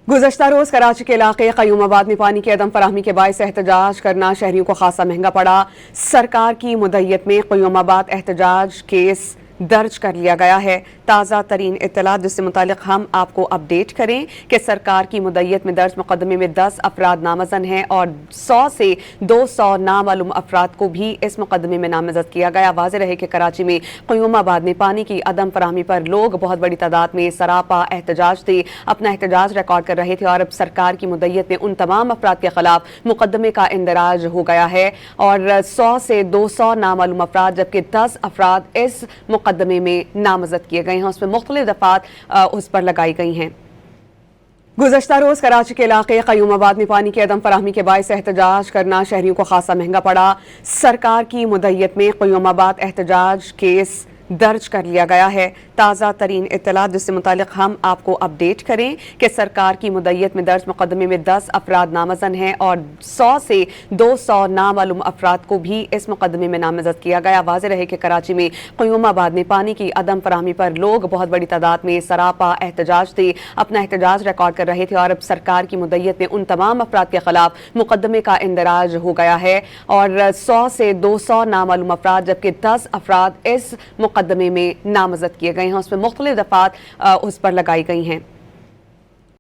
गुज़श्ता रोज़ कराची के इलाके क़यूमाबाद में पानी की अदम फराहमी के बाइस एहतजाज करना शहरियों को खासा महंगा पड़ा। सरकार की मुद्दत में क़यूमाबाद एहतजाज केस दर्ज कर लिया गया है। ताज़ा तरीन इत्तला जिससे मुतालिक हम आपको अपडेट करें कि सरकार की मुद्दत में दर्ज मुकदमे में 10 अफराद नामज़द हैं और 100 से 200 नामालूम अफराद को भी इस मुकदमे में नामज़द किया गया। वाज़ेह रहे कि कराची में क़यूमाबाद में पानी की अदम फराहमी पर लोग बहुत बड़ी तादाद में सरापा एहतजाज थे, अपना एहतजाज रिकॉर्ड कर रहे थे और अब सरकार की मुद्दत में उन तमाम अफराद के खिलाफ मुकदमे का इंदराज हो गया है और 100 से 200 नामालूम अफराद जबकि 10 अफराद इस मुकदमे में नामज़द किए गए हैं। उसमें मुख्तलिफ दफ़ात उस पर लगाई गई हैं। गुज़श्ता रोज़ कराची के इलाके क़यूमाबाद में पानी की अदम फराहमी के बाइस एहतजाज करना शहरियों को खासा महंगा पड़ा। सरकार की मुद्दत में क़यूमाबाद एहतजाज केस दर्ज कर लिया गया है। ताज़ा तरीन इत्तला जिससे मुतालिक हम आपको अपडेट करें कि सरकार की मुद्दत में दर्ज मुकदमे में 10 अफराद नामज़द हैं और 100 से 200 नामालूम अफराद को भी इस मुकदमे में नामज़द किया गया। वाज़ेह रहे कि कराची में क़यूमाबाद में पानी की अदम फराहमी पर लोग बहुत बड़ी तादाद में सरापा एहतजाज थे, अपना एहतजाज रिकॉर्ड कर रहे थे और अब सरकार की मुद्दत में उन तमाम अफराद के खिलाफ मुकदमे का इंदराज हो गया है और 100 से 200 नामालूम अफराद जबकि 10 अफराद इस मुकदमे में नामज़द किए गए हैं। उसमें मुख्तलिफ दफ़ात उस पर लगाई गई हैं।